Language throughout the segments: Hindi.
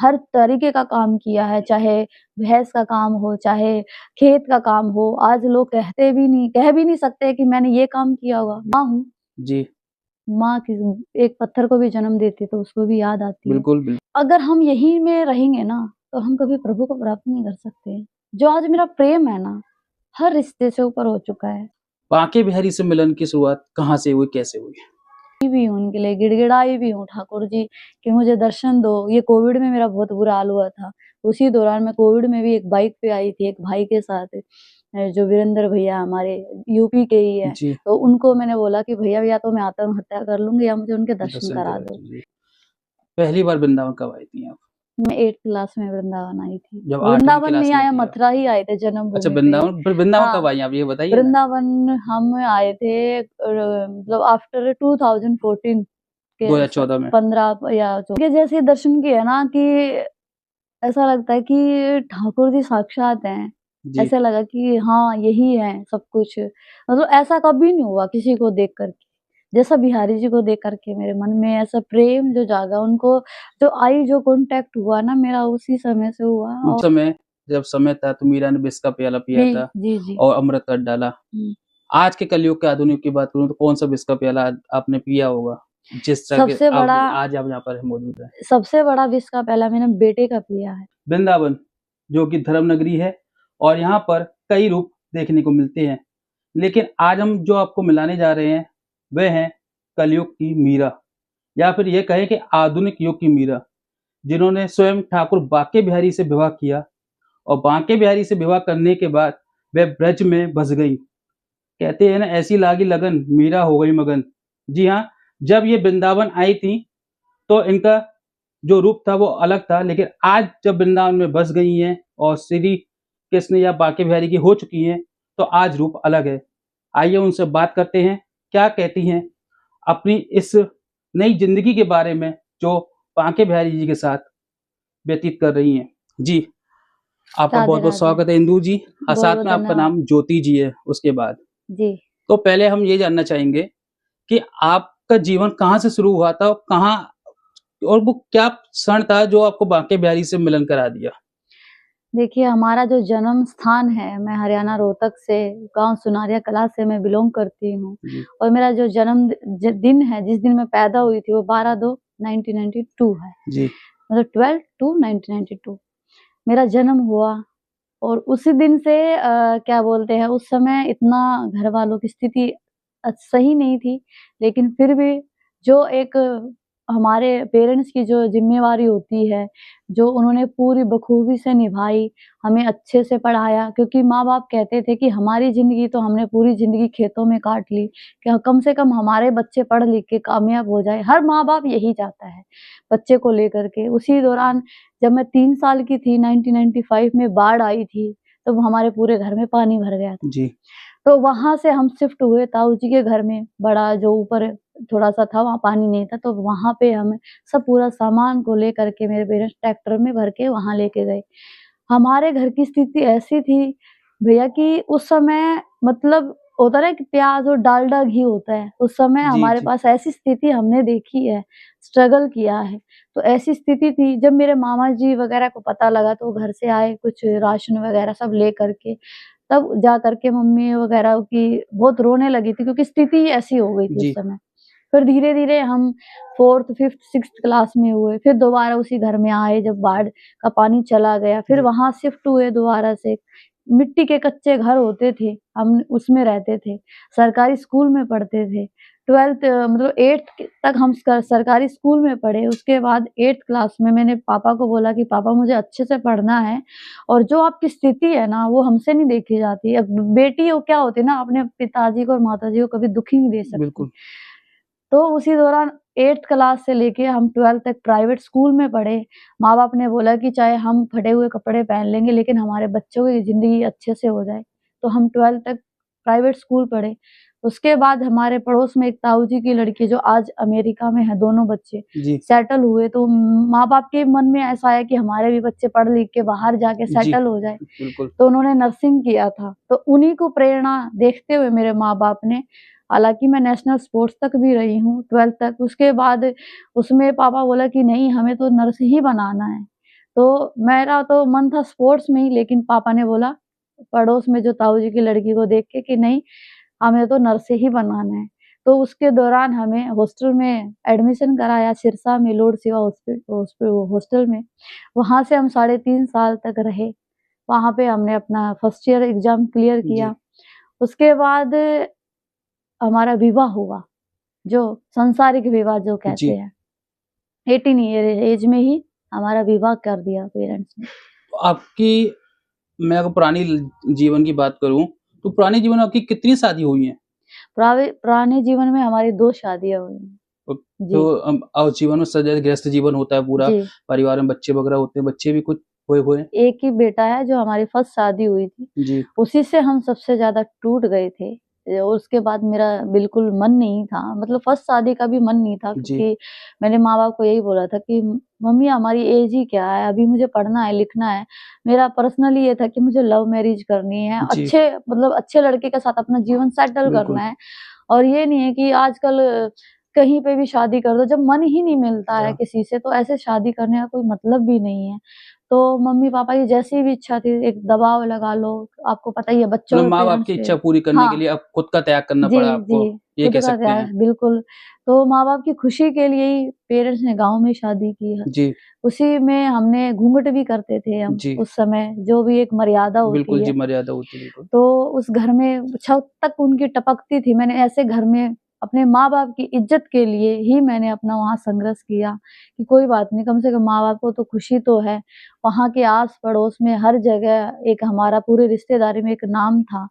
हर तरीके का काम किया है, चाहे भैंस का काम हो, चाहे खेत का काम हो। आज लोग कह भी नहीं सकते कि मैंने ये काम किया होगा। माँ हूँ, जी, माँ की एक पत्थर को भी जन्म देती है तो उसको भी याद आती है। बिल्कुल, बिल्कुल। अगर हम यहीं में रहेंगे ना, तो हम कभी प्रभु को प्राप्त नहीं कर सकते। जो आज मेरा प्रेम है ना, हर रिश्ते से ऊपर हो चुका है। बांके बिहारी से मिलन की शुरुआत कहाँ से हुई, कैसे हुई? भी हूँ उनके लिए, गिड़गिड़ाई भी हूँ ठाकुर जी कि मुझे दर्शन दो। ये कोविड में मेरा बहुत बुरा हाल हुआ था। उसी दौरान मैं कोविड में भी एक बाइक पे आई थी, एक भाई के साथ जो वीरेंद्र भैया हमारे यूपी के ही हैं। जी, तो उनको मैंने बोला कि भैया या तो मैं आत्महत्या कर लूँगी या मुझे उनके दर्शन दर्शन करा करा दो। दीजिए। पहली बार वृंदावन कब आई थी आप? मैं 8th क्लास में वृंदावन आई थी। जब 8वीं वृंदावन क्लास नहीं में आया, थी आप? मथुरा ही आए थे अच्छा, जन्मभूमि पे। वृंदावन, फिर वृंदावन हाँ, कब आई आप ये बताइए ना? वृंदावन हम आए थे मतलब आफ्टर 2014 के 2014 में। 15 या के जैसे दर्शन किए ना कि ऐसा लगता है कि ठाकुर जी साक्षात हैं। जी, ऐसा लगा कि हाँ, यही है सब कुछ। मतलब ऐसा कभी नहीं हुआ किसी को देख कर के। जैसा बिहारी जी को देख कर के मेरे मन में ऐसा प्रेम जो जागा, उनको जो कॉन्टैक्ट हुआ ना मेरा उसी समय से हुआ। उस और समय जब समय था तो मीरा ने विष का प्याला पिया जी, था जी, जी। और अमृत कर डाला। हुँ। आज के कलयुग के आधुनिक की बात करूँ तो कौन-सा विष का प्याला आपने पिया होगा? जिस तरह के सबसे अब बड़ा आज आप यहाँ पर मौजूद हैं। सबसे बड़ा विश्व का पहला मैंने बेटे का पिया है। वृंदावन, जो कि धर्म नगरी है और यहाँ पर कई रूप देखने को मिलते हैं। लेकिन आज हम जो आपको मिलाने जा रहे हैं, वह हैं कलयुग की मीरा, या फिर ये कहें कि आधुनिक युग की मीरा, जिन्होंने स्वयं ठाकुर बांके बिहारी से विवाह किया और बांके बिहारी से विवाह करने के बाद वह ब्रज में बस गईं। कहते हैं ना, ऐसी लागी लगन मीरा हो गई मगन। जी हाँ, जब ये वृंदावन आई थी तो इनका जो रूप था वो अलग था, लेकिन आज जब वृंदावन में बस गई हैं और श्री कृष्ण या बांके बिहारी की हो चुकी हैं, तो आज रूप अलग है। आइए उनसे बात करते हैं, क्या कहती हैं अपनी इस नई ज़िंदगी के बारे में जो बांके बिहारी जी के साथ व्यतीत कर रही हैं। जी, आपका राधे, बहुत-बहुत राधे। स्वागत है इंदु जी। साथ बहुत-बहुत में आपका धन्यवाद। नाम ज्योति जी है उसके बाद। जी। तो पहले हम ये जानना चाहेंगे कि आपका जीवन कहाँ से शुरू हुआ था और कहाँ, और वो क्या क्षण था जो आपको बांके बिहारी से मिलन करा दिया? देखिए, हमारा जो जन्म स्थान है, मैं हरियाणा रोहतक से गाँव सुनारिया कला से मैं बिलॉन्ग करती हूँ। जी, और मेरा जो जन्म दिन है, जिस दिन मैं पैदा हुई थी, वो 12/2/1992 है। जी, मतलब 12/2/1992 मेरा जन्म हुआ। और उसी दिन से क्या बोलते हैं, उस समय इतना घर वालों की स्थिति सही नहीं थी, लेकिन फिर भी जो एक हमारे पेरेंट्स की जो ज़िम्मेवारी होती है, जो उन्होंने पूरी बखूबी से निभाई, हमें अच्छे से पढ़ाया, क्योंकि माँ-बाप कहते थे कि हमारी ज़िंदगी तो हमने पूरी ज़िंदगी खेतों में काट ली, कि कम से कम हमारे बच्चे पढ़ लिख के कामयाब हो जाएँ। हर माँ-बाप यही चाहता है, बच्चे को लेकर के। उसी दौरान जब मैं 3 साल की थी, 1995 में बाढ़ आई थी, तब हमारे पूरे घर में पानी भर गया था। जी, तो वहाँ से हम शिफ्ट हुए ताऊ जी के घर में, बड़ा जो ऊपर थोड़ा-सा था, वहाँ पानी नहीं था, तो वहाँ पे हम सब पूरा सामान को लेकर के मेरे पेरेंट्स ट्रैक्टर में भर के वहाँ लेके गए। हमारे घर की स्थिति ऐसी थी भैया कि उस समय मतलब होता है ना कि प्याज़ और डालडा घी होता है, उस समय जी, हमारे जी, पास ऐसी स्थिति हमने देखी है, स्ट्रगल किया है। तो ऐसी स्थिति थी, जब मेरे मामा जी वगैरह को पता लगा तो वो घर से आए, कुछ राशन वगैरह सब लेकर के, तब जा कर के मम्मी वगैरह की बहुत रोने लगी थी, क्योंकि स्थिति ही ऐसी हो गई थी उस जी, समय। फिर धीरे-धीरे हम 4th, 5th, 6th क्लास में हुए, फिर दोबारा उसी घर में आए जब बाढ़ का पानी चला गया, फिर जी, वहाँ शिफ्ट हुए दोबारा से। मिट्टी के कच्चे घर होते थे, हम उसमें रहते थे, सरकारी स्कूल में पढ़ते थे। 12th मतलब 8th तक हम सरकारी स्कूल में पढ़े, उसके बाद 8th क्लास में मैंने पापा को बोला कि पापा मुझे अच्छे से पढ़ना है और जो आपकी स्थिति है ना, वो हमसे नहीं देखी जाती। अब बेटी हो क्या होती है ना, अपने पिताजी को और माताजी को कभी दुखी नहीं दे सकती। बिल्कुल। तो उसी दौरान 8th क्लास से लेके हम 12th तक प्राइवेट स्कूल में पढ़े। माँ-बाप ने बोला कि चाहे हम फटे हुए कपड़े पहन लेंगे, लेकिन हमारे बच्चों की ज़िंदगी अच्छे से हो जाए। तो हम 12th तक प्राइवेट स्कूल पढ़े। उसके बाद हमारे पड़ोस में एक ताऊ जी की लड़की जो आज अमेरिका में है, दोनों बच्चे जी, सेटल हुए। तो माँ-बाप के मन में ऐसा आया कि हमारे भी बच्चे पढ़ लिख के बाहर जाके जी, सेटल हो जाएँ। बिल्कुल। तो उन्होंने नर्सिंग किया था। तो उन्हीं को प्रेरणा देखते हुए मेरे माँ-बाप ने, हालाँकि मैं नेशनल स्पोर्ट्स तक भी रही हूँ 12th तक, उसके बाद उसमें पापा बोला कि नहीं हमें तो नर्स ही बनाना है। तो मेरा तो मन था स्पोर्ट्स में ही, लेकिन पापा ने बोला पड़ोस में जो ताऊ जी की लड़की को देख के कि नहीं, हमें तो नर्स ही बनाना है। तो उसके दौरान हमें हॉस्टल में एडमिशन कराया सिरसा में लॉर्ड शिवा हॉस्टल में। वहाँ से हम 3.5 साल तक रहे। वहाँ पे हमने अपना फर्स्ट ईयर एग्ज़ाम क्लियर जी, किया। उसके बाद हमारा विवाह हुआ, जो सांसारिक विवाह जो कहते जी। हैं। 18 ईयर एज में ही हमारा विवाह कर दिया पेरेंट्स ने। तो आपकी मैं अगर पुरानी जीवन की बात करूँ, तो पुराने जीवन में आपकी कितनी शादी हुई हैं? पुराने जीवन में हमारी 2 शादियाँ हुई हैं। तो जी, जीवन में सजा गृहस्थ जीवन होता है पूरा, जी। परिवार में बच्चे वगैरह होते हैं, बच्चे भी कुछ हुए हैं? एक ही बेटा है जो हमारी फर्स्ट शादी हुई थी, जी, उसी से हम सबसे ज़्यादा टूट गए थे। और उसके बाद मेरा बिल्कुल मन नहीं था, मतलब फर्स्ट शादी का भी मन नहीं था, जी, क्योंकि मैंने माँ-बाप को यही बोला था कि मम्मी हमारी एज ही क्या है, अभी मुझे पढ़ना है, लिखना है। मेरा पर्सनली ये था कि मुझे लव मैरिज करनी है, जी, अच्छे मतलब अच्छे लड़के के साथ अपना जीवन सेटल बिल्कुल। करना है। और ये नहीं है कि आजकल कहीं पे भी शादी कर दो, जब मन ही नहीं मिलता है हाँ, किसी से, तो ऐसे शादी करने का कोई मतलब भी नहीं है। तो मम्मी-पापा की जैसी भी इच्छा थी, एक दबाव लगा लो, आपको पता ही है बच्चों मतलब के माँ-बाप पेरेंट्स की पे। इच्छा पूरी करने के हाँ, लिए अब खुद का त्याग करना जी, पड़ा जी, आपको, ये खुद कह का सकते त्याग हैं। बिल्कुल। तो माँ-बाप की खुशी के लिए ही पेरेंट्स ने गाँव में शादी की है। जी, उसी में हमने घूँघट भी करते थे हम जी, उस समय, जो भी एक मर्यादा बिल्कुल होती जी, है। मर्यादा होती है, बिल्कुल। तो उस घर में छत तक उनकी टपकती थी। मैंने ऐसे घर में अपने माँ-बाप की इज़्ज़त के लिए ही मैंने अपना वहाँ संघर्ष किया कि कोई बात नहीं, कम से कम माँ-बाप को तो खुशी तो है। वहाँ के आस-पड़ोस में हर जगह एक हमारा पूरे रिश्तेदारी में एक नाम था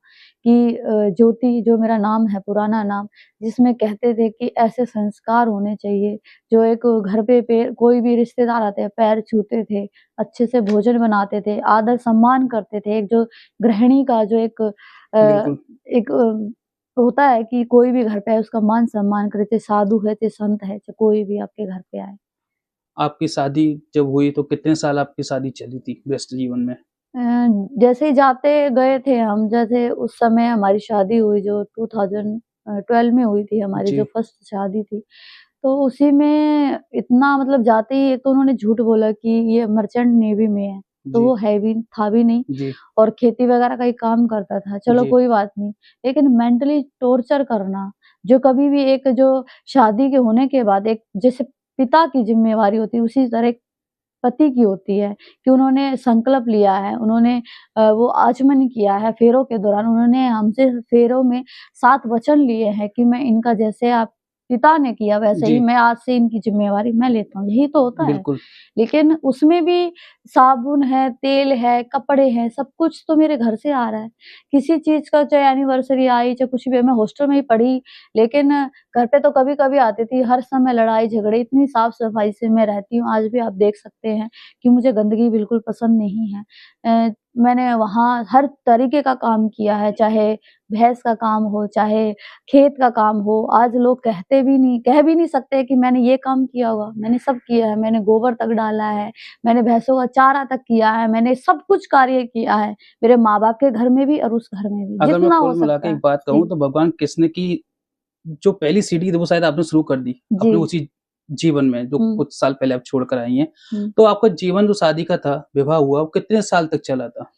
कि ज्योति, जो मेरा नाम है, पुराना नाम, जिसमें कहते थे कि ऐसे संस्कार होने चाहिए, जो एक घर पे कोई भी रिश्तेदार आते हैं, पैर छूते थे, अच्छे से भोजन बनाते थे, आदर-सम्मान करते थे। एक जो गृहिणी का जो बिल्कुल। एक होता है कि कोई भी घर पे आए उसका मान-सम्मान करे, चाहे साधु है, चाहे संत है, चाहे कोई भी आपके घर पे आए। आपकी शादी जब हुई तो कितने साल आपकी शादी चली थी व्यस्त जीवन में? अ, जैसे ही जाते गए थे हम, जैसे उस समय हमारी शादी हुई जो 2012 में हुई थी, हमारी जो जी, फर्स्ट शादी थी, तो उसी में इतना मतलब जाते ही एक तो उन्होंने झूठ बोला कि ये मर्चेंट नेवी में है, तो जी, वो है भी था भी नहीं जी, और खेती वगैरह का ही काम करता था, चलो जी, कोई बात नहीं। लेकिन मेंटली टॉर्चर करना, जो कभी भी एक जो शादी के होने के बाद एक जैसे पिता की ज़िम्मेवारी होती है, उसी तरह एक पति की होती है कि उन्होंने संकल्प लिया है, उन्होंने वो आचमन किया है फेरों के दौरान, उन्होंने हमसे फेरों में 7 वचन लिए हैं कि मैं इनका जैसे आप पिता ने किया वैसे ही जी, मैं आज से इनकी ज़िम्मेवारी मैं लेता हूँ, यही तो होता है। बिल्कुल। लेकिन उसमें भी साबुन है, तेल है, कपड़े हैं, सब कुछ तो मेरे घर से आ रहा है। किसी चीज़ का चाहे एनिवर्सरी आई, चाहे कुछ भी, मैं हॉस्टल में ही पढ़ी, लेकिन घर पे तो कभी-कभी आती थी, हर समय लड़ाई-झगड़े, इतनी साफ-सफाई से मैं रहती हूँ, आज भी आप देख सकते हैं कि मुझे गंदगी बिल्कुल पसंद नहीं है। मैंने वहाँ हर तरीके का काम किया है, चाहे भैंस का काम हो, चाहे खेत का काम हो, आज लोग कह भी नहीं सकते कि मैंने ये काम किया होगा, मैंने सब किया है, मैंने गोबर तक डाला है, मैंने भैंसों का चारा तक किया है, मैंने सब कुछ कार्य किया है, मेरे माँ-बाप के घर में भी और उस घर में भी, अगर मैं जितना हो कुल मिला के सकता एक है। बात कहूँ जी, तो भगवान कृष्ण की जो पहली सीढ़ी थी वो शायद आपने शुरू कर दी, जी। अपने उसी जीवन में जो हुँ, कुछ साल पहले आप छोड़कर आई हैं। हुँ। तो आपका जीवन जो शादी का था, विवाह हुआ, वो कितने साल तक चला था?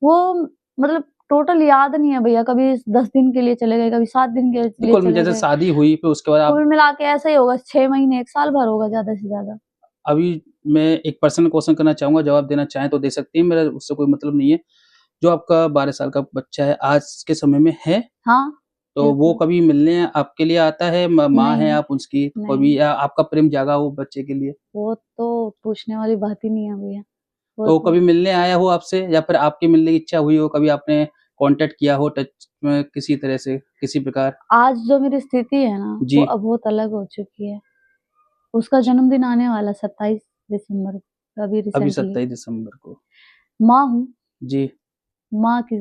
वो मतलब टोटल याद नहीं है भैया, कभी 10 दिन के लिए चले गए, कभी 7 दिन के लिए कुल में चले जैसे गए। शादी हुई फिर उसके बाद आप कुल मिला के ऐसा ही होगा 6 महीने, 1 साल भर होगा ज़्यादा से ज़्यादा। अभी मैं एक पर्सनल क्वेश्चन करना चाहूँगा, जवाब देना चाहें तो दे सकती हैं, मेरा उससे कोई मतलब नहीं है। जो आपका 12 साल का बच्चा है, आज के समय में है, हाँ, तो वो बिल्कुल। कभी मिलने आपके लिए आता है? माँ हैं नहीं, आप उसकी, तो नहीं, कभी या आपका प्रेम जागा हो बच्चे के लिए? वो तो पूछने वाली बात ही नहीं है भैया, वो तो तो कभी मिलने आया हो आपसे या फिर आपकी मिलने की इच्छा हुई हो, कभी आपने कॉन्टैक्ट किया हो टच में किसी तरह से, किसी प्रकार? आज जो मेरी स्थिति है ना, वो जी, अब बहुत अलग हो चुकी है। उसका जन्मदिन आने वाला है 27 दिसंबर को, अभी अभी रिसेंटली। 27 दिसंबर को। माँ हूँ, जी, माँ की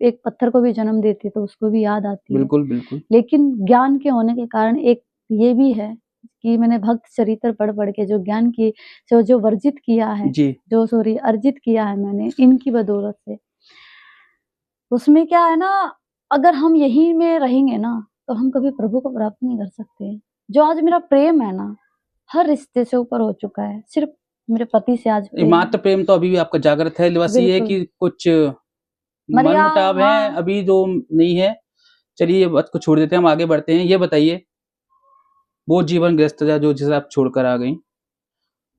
एक पत्थर को भी जन्म देती है तो उसको भी याद आती है। बिल्कुल, बिल्कुल। लेकिन ज्ञान के होने के कारण एक ये भी है कि मैंने भक्त चरित्र पढ़-पढ़ के जो ज्ञान की जो वर्जित किया है, जी, जो सॉरी अर्जित किया है मैंने इनकी बदौलत से, उसमें क्या है ना, अगर हम यहीं में रहेंगे ना, तो हम कभी प्रभु को प्राप्त नहीं कर सकते। जो आज मेरा प्रेम है ना, हर रिश्ते से ऊपर हो चुका है। सिर्फ़ मेरे पति से आज ये प्रेम है। मातृ प्रेम तो अभी भी आपका जागृत है, बस ये है बिल्कुल। कि कुछ मरिया मनमुटाव है हाँ। अभी जो नहीं है। चलिए ये बात को छोड़ देते हैं, हम आगे बढ़ते हैं। ये बताइए, वो जीवन गृहस्थता जो जिसे आप छोड़कर आ गईं,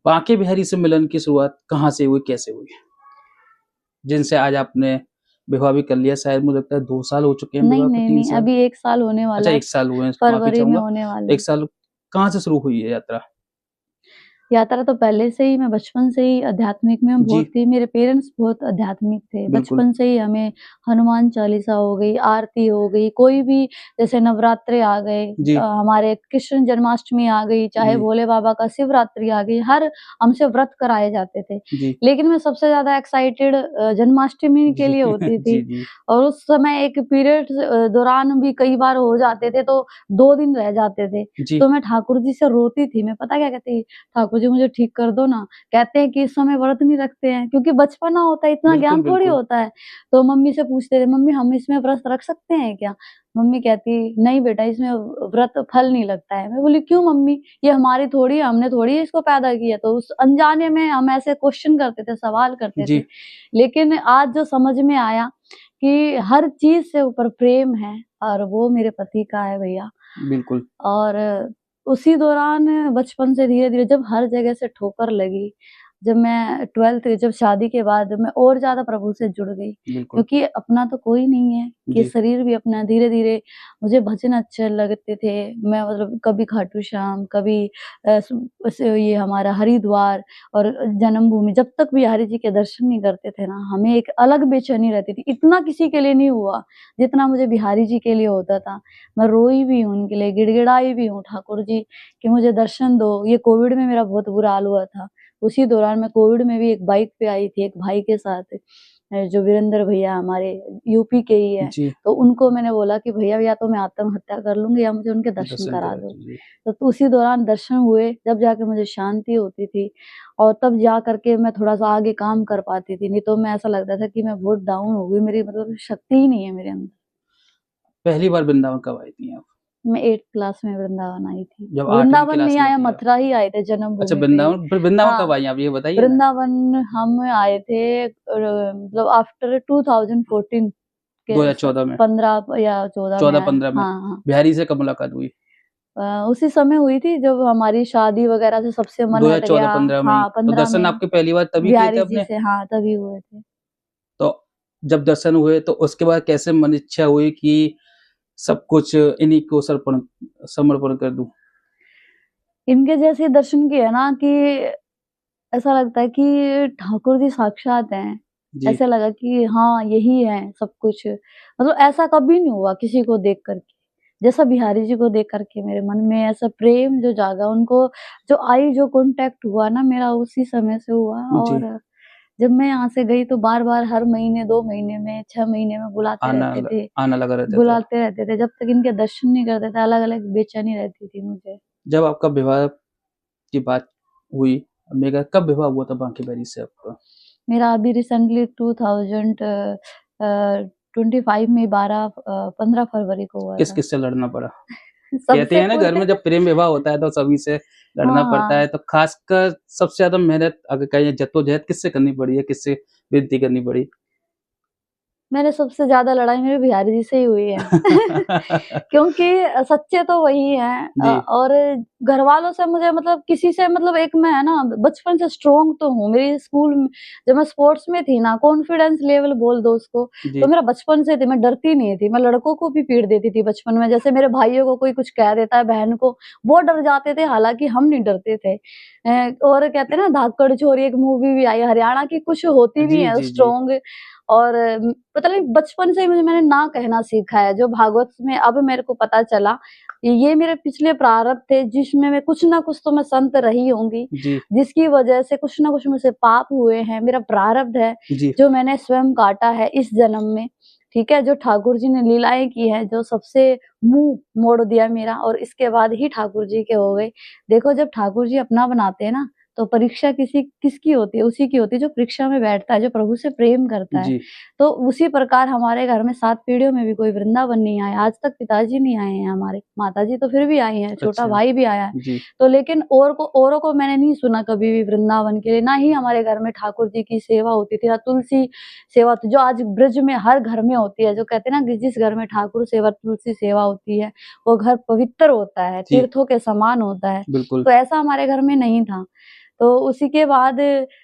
बांके बिहारी से मिलन की शुरुआत कहाँ से हुई, कैसे हुई? जिनसे आज आपने विवाह भी कर लिया, शायद मुझे लगता है 2 साल हो चुके हैं नहीं, विवाह को, नहीं, 3 नहीं, साल? अभी 1 साल होने अच्छा वाला है, 1 साल हुए हैं, माफ़ी फरवरी में चाहूँगा। होने वाला 1 है। साल कहाँ से शुरू हुई है यात्रा? यात्रा तो पहले से ही मैं बचपन से ही आध्यात्मिक में जी, बहुत थी, मेरे पेरेंट्स बहुत आध्यात्मिक थे। बिल्कुल। बचपन से ही हमें हनुमान चालीसा हो गई, आरती हो गई, कोई भी जैसे नवरात्रे आ गए, जी, हमारे कृष्ण जन्माष्टमी आ गई, चाहे जी, भोले बाबा का शिवरात्रि आ गई, हर हमसे व्रत कराए जाते थे। जी, लेकिन मैं सबसे ज़्यादा एक्साइटेड जन्माष्टमी के जी, लिए होती जी, थी जी, और उस समय एक पीरियड्स दौरान भी कई बार हो जाते थे तो 2 दिन रह जाते थे। जी, तो मैं ठाकुर जी से रोती थी, मैं पता क्या कहती ठाकुर जी मुझे ठीक कर दो ना। कहते हैं कि इस समय व्रत नहीं रखते हैं क्योंकि बचपना होता है, इतना बिल्कुल, ज्ञान थोड़ी बिल्कुल। होता है। तो मम्मी से पूछते थे, "मम्मी हम इसमें व्रत रख सकते हैं क्या?" मम्मी कहती, "नहीं बेटा इसमें व्रत फल नहीं लगता है।" मैं बोली, "क्यों मम्मी? ये हमारी थोड़ी है, हमने थोड़ी इसको पैदा किया।" तो उस अनजाने में हम ऐसे क्वेश्चन करते थे, सवाल करते थे। जी, लेकिन आज जो समझ में आया कि हर चीज़ से ऊपर प्रेम है और वो मेरे पति का है भैया। बिल्कुल, और उसी दौरान बचपन से धीरे-धीरे जब हर जगह से ठोकर लगी, जब मैं 12th जब शादी के बाद मैं और ज़्यादा प्रभु से जुड़ गई, बिल्कुल। क्योंकि अपना तो कोई नहीं है, ये जी, शरीर भी अपना धीरे-धीरे मुझे भजन अच्छे लगते थे। मैं मतलब कभी खाटू श्याम, कभी ये हमारा हरिद्वार और जन्मभूमि जब तक बिहारी जी के दर्शन नहीं करते थे ना, हमें एक अलग बेचैनी रहती थी। इतना किसी के लिए नहीं हुआ, जितना मुझे बिहारी जी के लिए होता था। मैं रोई भी हूँ उनके लिए, गिड़गिड़ाई भी हूँ ठाकुर जी कि मुझे दर्शन दो। ये कोविड में मेरा बहुत बुरा हाल हुआ था। उसी दौरान मैं कोविड में भी एक बाइक पे आई थी एक भाई के साथ जो वीरेंद्र भैया हमारे यूपी के ही हैं। जी, तो उनको मैंने बोला कि भैया या तो मैं आत्महत्या कर लूँगी या मुझे उनके दर्शन दर्शन करा करा दो। दीजिए। तो उसी दौरान दर्शन हुए, जब जाके मुझे शांति होती थी और तब जा कर के मैं थोड़ा-सा आगे काम कर पाती थी। नहीं तो मैं ऐसा लगता था कि मैं बहुत डाउन हो गई, मेरी मतलब शक्ति ही नहीं है मेरे अंदर। पहली बार वृंदावन कब आई थी आप? मैं 8th क्लास में वृंदावन आई थी। जब 8वीं वृंदावन नहीं क्लास में आया, थी आप? मथुरा ही आए थे अच्छा जन्मभूमि पे ही। वृंदावन, फिर वृंदावन कब हाँ, आई आप ये बताइए ना? वृंदावन हम आए थे मतलब आफ्टर 2014 के 2014 में, 15 या 14 में आया। 14-15 में। हाँ, हाँ। बिहारी से कब मुलाकात हुई? उसी समय हुई थी जब हमारी शादी वगैरह से सबसे मन हट गया। 2014-15 में ही। हाँ, तो 15 दर्शन में आपके पहली बार तभी किए थे बिहारी जी आपने? से हाँ, तभी हुए थे। तो जब दर्शन हुए तो उसके बाद कैसे मन इच्छा हुई कि सब कुछ इन्हीं को समर्पण कर दूँ? इनके जैसे दर्शन किए ना कि ऐसा लगता है कि ठाकुर जी साक्षात हैं। जी, ऐसा लगा कि हाँ, यही है सब कुछ। मतलब ऐसा कभी नहीं हुआ किसी को देख कर के। जैसा बिहारी जी को देख कर के मेरे मन में ऐसा प्रेम जो जागा, उनको जो आई जो कॉन्टैक्ट हुआ ना मेरा उसी समय से हुआ। जी। और जब मैं यहाँ से गई तो बार-बार हर महीने, 2 महीने में, 6 महीने में बुलाते आना रहते थे। आना लगा रहता था। बुलाते रहते थे। जब तक इनके दर्शन नहीं करते थे, अलग-अलग बेचैनी रहती थी मुझे। जब आपका विवाह की बात हुई, मेरा कब विवाह हुआ था बांके बिहारी से आपका? मेरा अभी रिसेंटली 25 में 15 फरवरी को हुआ था। किस-किस से लड़ना पड़ा? कहते सबसे हैं ना कोई घर में जब प्रेम विवाह होता है तो सभी से लड़ना हाँ, पड़ता है, हाँ। तो खासकर सबसे ज़्यादा मेहनत अगर कहें जद्दोजहद किससे करनी पड़ी है, किससे विनती करनी पड़ी? मैंने सबसे ज़्यादा लड़ाई मेरे बिहारी जी से ही हुई है। क्योंकि सच्चे तो वही हैं जी, और घरवालों से मुझे मतलब किसी से मतलब एक मैं है ना बचपन से स्ट्रॉन्ग तो हूँ। मेरी स्कूल में जब मैं स्पोर्ट्स में थी ना कॉन्फिडेंस लेवल बोल दो उसको, तो जी, मेरा बचपन से थी, मैं डरती नहीं थी। मैं लड़कों को भी पीट देती थी बचपन में। जैसे मेरे भाइयों को कोई कुछ कह देता है, बहन को, वो डर जाते थे, हालाँकि हम नहीं डरते थे। और कहते हैं ना धाकड़ छोरी एक मूवी भी आई हरियाणा की, कुछ होती भी जी, है जी, जी। स्ट्रॉन्ग। और पता नहीं बचपन से ही मैंने ना कहना सीखा है, जो भागवत में अब मेरे को पता चला, ये मेरे पिछले प्रारब्ध थे जिसमें मैं कुछ ना कुछ तो मैं संत रही होंगी, जी, जिसकी वजह से कुछ ना कुछ मुझसे पाप हुए हैं, मेरा प्रारब्ध है, जी, जो मैंने स्वयं काटा है इस जन्म में, ठीक है? जो ठाकुर जी ने लीलाएँ की हैं, जो सबसे मुँह मोड़ दिया मेरा और इसके बाद ही ठाकुर जी के हो गए। देखो जब ठाकुर जी अपना बनाते हैं ना, तो परीक्षा किसकी होती है? उसी की होती है जो परीक्षा में बैठता है, जो प्रभु से प्रेम करता है। जी। तो उसी प्रकार हमारे घर में 7 पीढ़ियों में भी कोई वृंदावन नहीं आया। आज तक पिताजी नहीं आए हैं हमारे, माताजी तो फिर भी आई हैं, छोटा अच्छा। भाई भी आया है। जी। तो लेकिन औरों को मैंने नहीं सुना कभी भी वृंदावन के लिए, ना ही हमारे घर में ठाकुर जी की सेवा होती थी, ना तुलसी सेवा होती जो आज ब्रज में हर घर में होती है। जो कहते हैं ना कि जिस घर में ठाकुर सेवा, तुलसी सेवा होती है, वो घर पवित्र होता है, जी। तीर्थों के समान होता है। बिल्कुल। तो ऐसा हमारे घर में नहीं था। तो उसी के बाद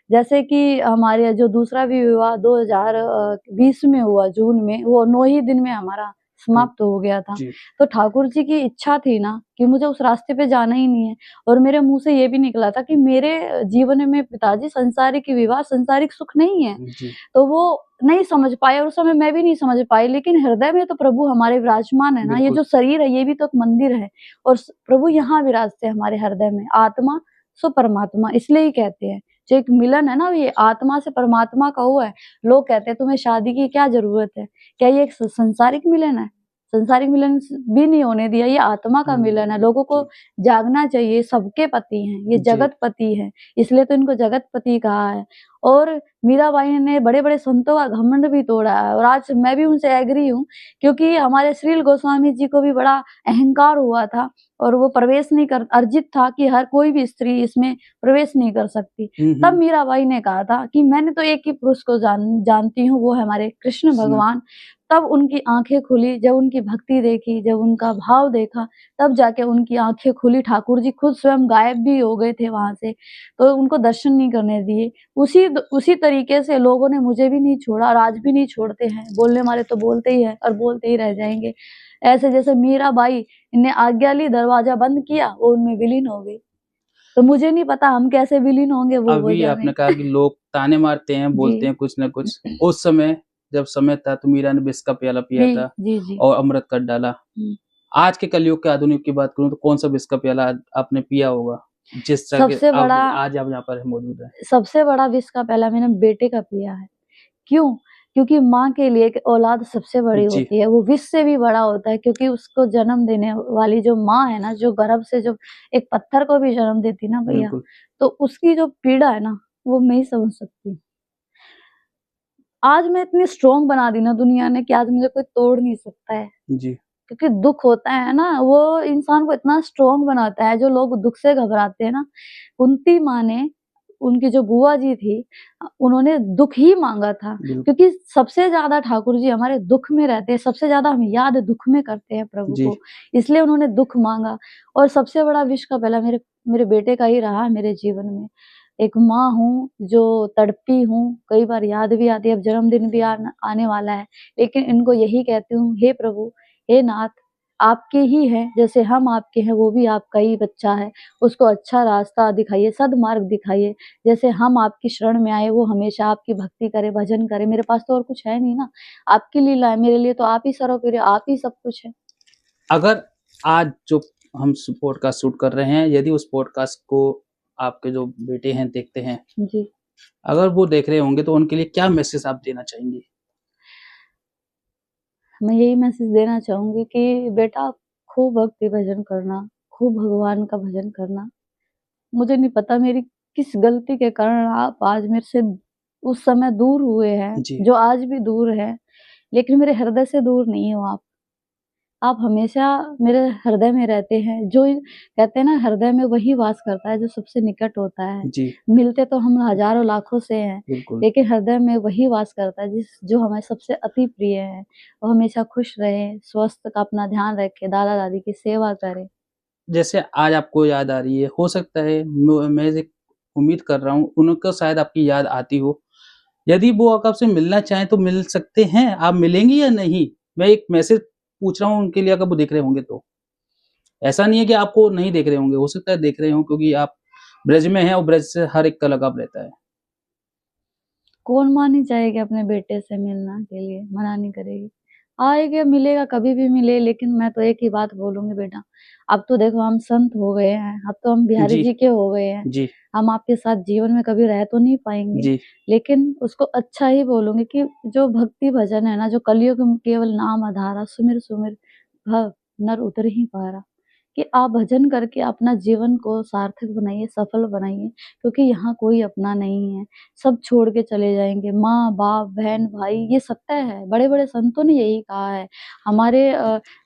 जैसे कि हमारे जो दूसरा भी विवाह 2020 में हुआ जून में, वो 9 ही दिन में हमारा समाप्त हो गया था। जी। तो ठाकुर जी की इच्छा थी ना कि मुझे उस रास्ते पे जाना ही नहीं है, और मेरे मुँह से ये भी निकला था कि मेरे जीवन में पिताजी संसारिक विवाह, संसारिक सुख नहीं है। जी। तो वो नहीं समझ पाए और उस समय मैं भी नहीं समझ पाई, लेकिन हृदय में तो प्रभु हमारे विराजमान है ना। ये बिल्कुल। जो शरीर है ये भी तो एक मंदिर है, और प्रभु यहाँ विराजते हैं हमारे हृदय में। आत्मा सो परमात्मा इसलिए ही कहते हैं, जो एक मिलन है ना, ये आत्मा से परमात्मा का वो है। लोग कहते हैं तुम्हें शादी की क्या जरूरत है? क्या ये एक संसारिक मिलन है? संसारिक मिलन भी नहीं होने दिया, ये आत्मा का मिलन है। लोगों को जागना चाहिए, सबके पति हैं, ये जी। जगत पति है, इसलिए तो इनको जगत पति कहा है। और मीराबाई ने बड़े-बड़े संतों का घमंड भी तोड़ा है, और आज मैं भी उनसे एग्री हूँ, क्योंकि हमारे श्रील गोस्वामी जी को भी बड़ा अहंकार हुआ था, और वो प्रवेश नहीं कर अर्जित था कि हर कोई भी स्त्री इसमें प्रवेश नहीं कर सकती। तब मीराबाई ने कहा था कि मैंने तो एक ही पुरुष को जानती हूँ, वो है हमारे कृष्ण भगवान। तब उनकी आँखें खुली, जब उनकी भक्ति देखी, जब उनका भाव देखा, तब जाके उनकी आँखें खुली। ठाकुर जी खुद स्वयं गायब भी हो गए थे वहाँ से, तो उनको दर्शन नहीं करने दिए। उसी तरीके से लोगों ने मुझे भी नहीं छोड़ा, और आज भी नहीं छोड़ते हैं। बोलने वाले तो बोलते ही हैं और बोलते ही रह जाएँगे। ऐसे जैसे मीराबाई ने आज्ञा ली, दरवाजा बंद किया, वो उनमें विलीन हो गई। तो मुझे नहीं पता हम कैसे विलीन होंगे, वो अभी जाने। आपने कहा कि लोग ताने मारते हैं, बोलते जी। हैं कुछ न कुछ। उस समय जब समय था तो मीरा ने विष का प्याला पिया जी, था जी, जी। और अमृत कर डाला। हुँ। आज के कलयुग के आधुनिक की बात करूँ तो कौन-सा विष का प्याला आपने पिया होगा? जिस तरह के सबसे अब बड़ा आज आप यहाँ पर मौजूद हैं। सबसे बड़ा विष का प्याला मैंने बेटे का पिया है। क्यों? क्योंकि माँ के लिए एक औलाद सबसे बड़ी जी। होती है, वो विष से भी बड़ा होता है, क्योंकि उसको जन्म देने वाली जो माँ है ना, जो गर्भ से जो एक पत्थर को भी जन्म देती ना भैया, बिल्कुल। तो उसकी जो पीड़ा है ना, वो मैं ही समझ सकती हूँ। आज मैं इतनी स्ट्रॉन्ग बना दी ना दुनिया ने कि आज मुझे कोई तोड़ नहीं सकता है। जी। क्योंकि दुःख होता है ना, वो इंसान को इतना स्ट्रॉन्ग बनाता है। जो लोग दुःख से घबराते हैं ना, कुंती माँ ने, उनकी जो बुआ जी थी, उन्होंने दुःख ही माँगा था, क्योंकि सबसे ज़्यादा ठाकुर जी हमारे दुःख में रहते हैं, सबसे ज़्यादा हम याद दुःख में करते हैं प्रभु जी। को, इसलिए उन्होंने दुःख माँगा। और सबसे बड़ा विष का प्याला मेरे बेटे का ही रहा मेरे जीवन में। एक माँ हूँ, जो तड़पी हूँ, कई बार याद भी आती है, अब जन्मदिन भी आने वाला है, लेकिन इनको यही कहती हूँ, हे प्रभु, हे नाथ, आपके ही हैं, जैसे हम आपके हैं, वो भी आपका ही बच्चा है। उसको अच्छा रास्ता दिखाइए, सद्मार्ग दिखाइए। जैसे हम आपकी शरण में आए, वो हमेशा आपकी भक्ति करे, भजन करे। मेरे पास तो और कुछ है नहीं ना, आपकी लीला है, मेरे लिए तो आप ही सर्वोपरि, आप ही सब कुछ है। अगर आज जो हम पॉडकास्ट शूट कर रहे हैं, यदि उस पॉडकास्ट को आपके जो बेटे हैं देखते हैं, जी। अगर वो देख रहे होंगे तो उनके लिए क्या मैसेज आप देना चाहेंगी? मैं यही मैसेज देना चाहूँगी कि बेटा, खूब भक्ति भजन करना, खूब भगवान का भजन करना। मुझे नहीं पता मेरी किस गलती के कारण आप आज मेरे से उस समय दूर हुए हैं, जी। जो आज भी दूर हैं, लेकिन मेरे हृदय से दूर नहीं हो आप। आप हमेशा मेरे हृदय में रहते हैं। जो कहते हैं ना, हृदय में वही वास करता है जो सबसे निकट होता है। जी। मिलते तो हम हज़ारों लाखों से हैं, बिल्कुल। लेकिन हृदय में वही वास करता है जो हमें सबसे अति प्रिय है। वो हमेशा खुश रहे, स्वास्थ्य का अपना ध्यान रखे, दादा-दादी की सेवा करे। जैसे आज आपको याद आ रही है, हो सकता है मैं एक उम्मीद कर रहा हूँ, उनको शायद आपकी याद आती हो। यदि वो आपसे मिलना चाहें तो मिल सकते हैं, आप मिलेंगी या नहीं? मैं एक मैसेज पूछ रहा हूँ उनके लिए, अगर वो देख रहे होंगे तो। ऐसा नहीं है कि आपको नहीं देख रहे होंगे, हो सकता है देख रहे हों, क्योंकि आप ब्रज में हैं और ब्रज से हर एक का लगाव रहता है। कौन माँ नहीं चाहेगी अपने बेटे से मिलना के लिए, मना नहीं करेगी। आएगा, मिलेगा, कभी भी मिले, लेकिन मैं तो एक ही बात बोलूँगी बेटा, अब तो देखो हम संत हो गए हैं, अब तो हम बिहारी जी। जी के हो गए हैं। जी। हम आपके साथ जीवन में कभी रह तो नहीं पाएँगे, जी। लेकिन उसको अच्छा ही बोलूँगी कि जो भक्ति भजन है ना, जो कलयुग में केवल नाम आधारा, सुमिर सुमिर भव नर उतर ही पारा, कि आप भजन करके अपना जीवन को सार्थक बनाइए, सफल बनाइए, क्योंकि यहाँ कोई अपना नहीं है। सब छोड़ के चले जाएँगे, माँ, बाप, बहन, भाई, ये सत्य है। बड़े-बड़े संतों ने यही कहा है। हमारे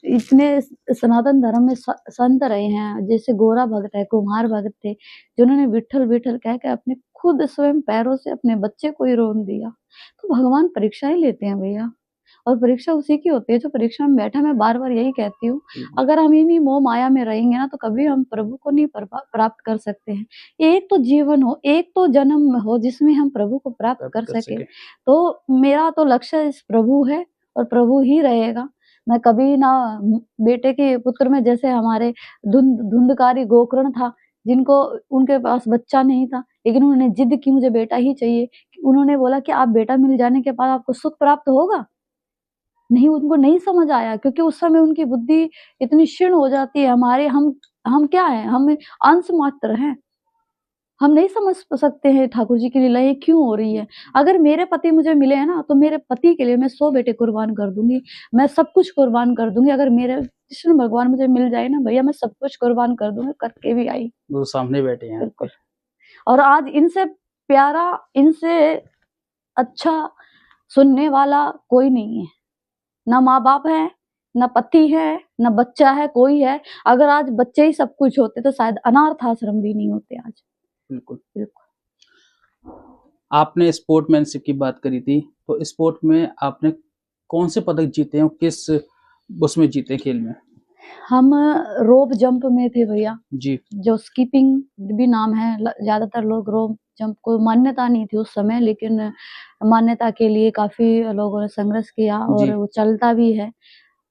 इतने सनातन धर्म में संत रहे हैं, जैसे गोरा भगत है, कुम्हार भगत थे, जिन्होंने विट्ठल, विट्ठल कह के अपने खुद स्वयं पैरों से अपने बच्चे को ही रोन दिया। तो भगवान परीक्षाएँ लेते हैं भैया, और परीक्षा उसी की होती है जो परीक्षा में बैठा। मैं बार-बार यही कहती हूँ, अगर हम इन्हीं मोह माया में रहेंगे ना, तो कभी हम प्रभु को नहीं प्राप्त कर सकते हैं। एक तो जीवन हो, एक तो जन्म हो जिसमें हम प्रभु को प्राप्त कर सकें। तो मेरा तो लक्ष्य इस प्रभु है और प्रभु ही रहेगा। मैं कभी ना बेटे के पुत्र में, जैसे हमारे धुंधकारी गोकर्ण था, जिनको उनके पास बच्चा नहीं था, लेकिन उन्होंने जिद की मुझे बेटा ही चाहिए। उन्होंने बोला कि आप बेटा मिल जाने के बाद आपको सुख प्राप्त होगा? नहीं, उनको नहीं समझ आया, क्योंकि उस समय उनकी बुद्धि इतनी क्षीण हो जाती है। हम क्या हैं? हम अंश मात्र हैं। हम नहीं समझ सकते हैं ठाकुर जी की लीलाएँ क्यों हो रही है। अगर मेरे पति मुझे मिले हैं ना, तो मेरे पति के लिए मैं 100 बेटे कुर्बान कर दूँगी, मैं सब कुछ कुर्बान कर दूँगी। अगर मेरे कृष्ण भगवान मुझे मिल जाए ना भैया, मैं सब कुछ कुर्बान कर दूँगी, करके भी आई। वो सामने बैठे हैं बिल्कुल। और आज इनसे प्यारा, इनसे अच्छा सुनने वाला कोई नहीं है। ना माँ-बाप है, ना पति है, ना बच्चा है, कोई है। अगर आज बच्चे ही सब कुछ होते, तो शायद अनाथ आश्रम भी नहीं होते आज। बिल्कुल। बिल्कुल। आपने स्पोर्ट्समैनशिप की बात करी थी, तो स्पोर्ट में आपने कौन से पदक जीते हैं और किस उसमें जीते खेल में? हम रोप जंप में थे भैया, जी, जो स्कीपिंग भी नाम है। ज़्यादातर लोग रोप जंप को मान्यता नहीं थी उस समय, लेकिन मान्यता के लिए काफ़ी लोगों ने संघर्ष किया जी। और वो चलता भी है।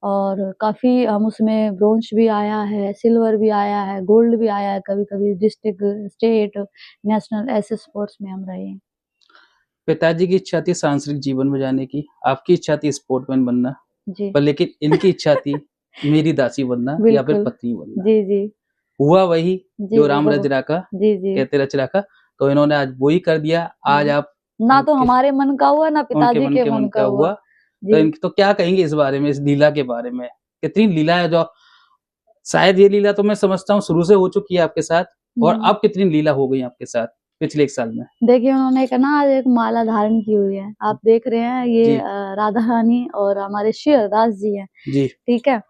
और काफ़ी हम उसमें ब्रोंज भी आया है, सिल्वर भी आया है, गोल्ड भी आया है, कभी-कभी डिस्ट्रिक्ट, स्टेट, नेशनल, ऐसे स्पोर्ट्स में हम रहे हैं। पिताजी की इच्छा थी सांसारिक जीवन में जाने की, आपकी इच्छा थी स्पोर्टमैन बनना, जी। पर लेकिन इनकी इच्छा थी मेरी दासी बनना या फिर बिल्कुल। पत्नी बनना। जी, जी। हुआ वही जी, जो जी, राम रच बहुत। राका, जी, जी। कहते रच राका, तो इन्होंने आज वो ही कर दिया। आज हाँ। आप ना तो इनके हमारे मन का हुआ, ना उनके पिताजी मन के के मन मन का का हुआ। हुआ। तो जी। तो क्या कहेंगे इस बारे में, इस लीला के बारे में? कितनी लीला है जो शायद ये लीला तो मैं समझता हूँ शुरू से हो चुकी है आपके साथ, और अब कितनी लीला हो गई आपके साथ पिछले 1 साल में? देखिए, उन्होंने एक ना आज एक माला धारण की हुई है। आप देख रहे हैं, ये जी, राधा रानी और हमारे श्री हरदास जी हैं, जी, ठीक है?